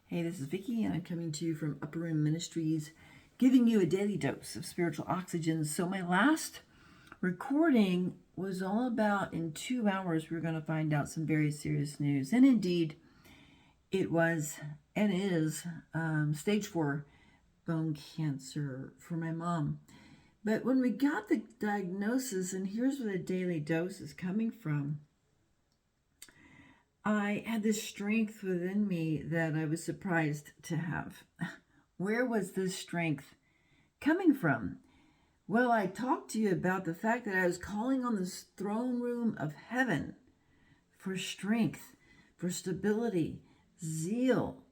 Hey, this is Vickie, and I'm coming to you from Upper Room Ministries, giving you a daily dose of spiritual oxygen. So my last recording was all about, in 2 hours, we're going to find out some very serious news. And indeed, it was and is stage 4 bone cancer for my mom. But when we got the diagnosis, and here's where the daily dose is coming from, I had this strength within me that I was surprised to have. Where was this strength coming from? Well, I talked to you about the fact that I was calling on this throne room of heaven for strength, for stability, zeal,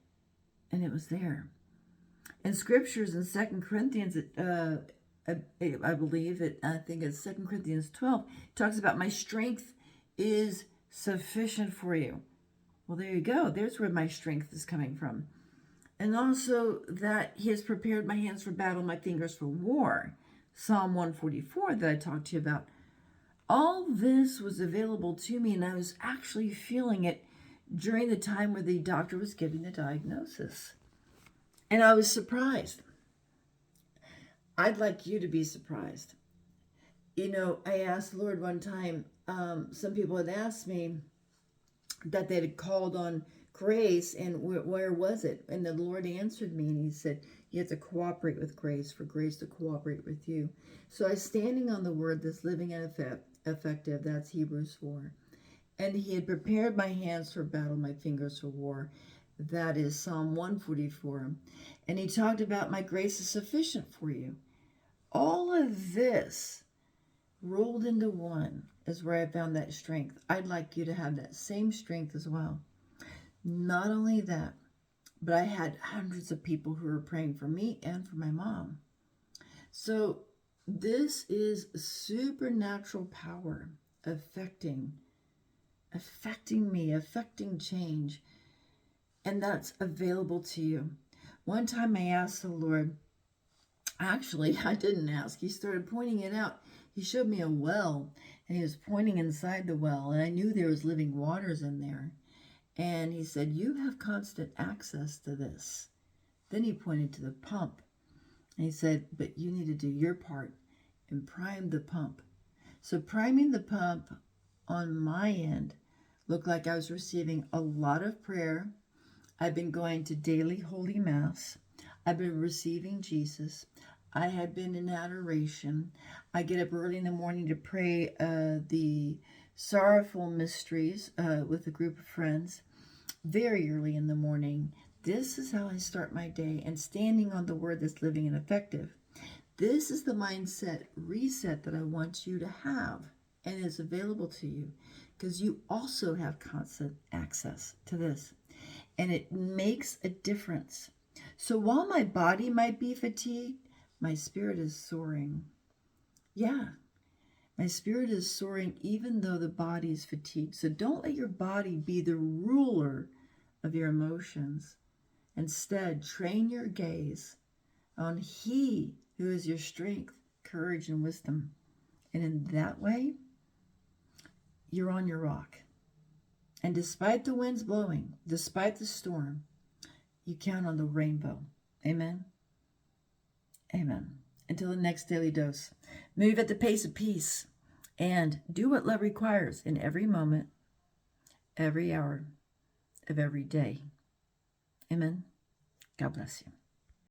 and it was there. In scriptures in 2 Corinthians, I believe it, I think it's 2 Corinthians 12, it talks about my strength is sufficient for you. Well, there you go. There's where my strength is coming from. And also that he has prepared my hands for battle, my fingers for war. Psalm 144 that I talked to you about. All this was available to me, and I was actually feeling it during the time where the doctor was giving the diagnosis. And I was surprised. I'd like you to be surprised. You know, I asked the Lord one time, some people had asked me that they had called on grace, and where was it? And the Lord answered me, and he said, you have to cooperate with grace for grace to cooperate with you. So I was standing on the word that's living and effective. That's Hebrews 4. And he had prepared my hands for battle, my fingers for war. That is Psalm 144. And he talked about my grace is sufficient for you. All of this rolled into one is where I found that strength. I'd like you to have that same strength as well. Not only that, but I had hundreds of people who were praying for me and for my mom. So this is supernatural power affecting me, affecting change. And that's available to you. One time I asked the Lord, actually, I didn't ask. He started pointing it out. He showed me a well, and he was pointing inside the well, and I knew there was living waters in there. And he said, you have constant access to this. Then he pointed to the pump, and he said, but you need to do your part and prime the pump. So priming the pump on my end looked like I was receiving a lot of prayer. I've been going to daily Holy Mass. I've been receiving Jesus. I had been in adoration. I get up early in the morning to pray the sorrowful mysteries with a group of friends very early in the morning. This is how I start my day, and standing on the word that's living and effective. This is the mindset reset that I want you to have, and is available to you because you also have constant access to this, and it makes a difference. So while my body might be fatigued, my spirit is soaring. Yeah, my spirit is soaring even though the body is fatigued. So don't let your body be the ruler of your emotions. Instead, train your gaze on He who is your strength, courage, and wisdom. And in that way, you're on your rock. And despite the winds blowing, despite the storm, you count on the rainbow. Amen. Amen. Until the next daily dose, move at the pace of peace and do what love requires in every moment, every hour of every day. Amen. God bless you.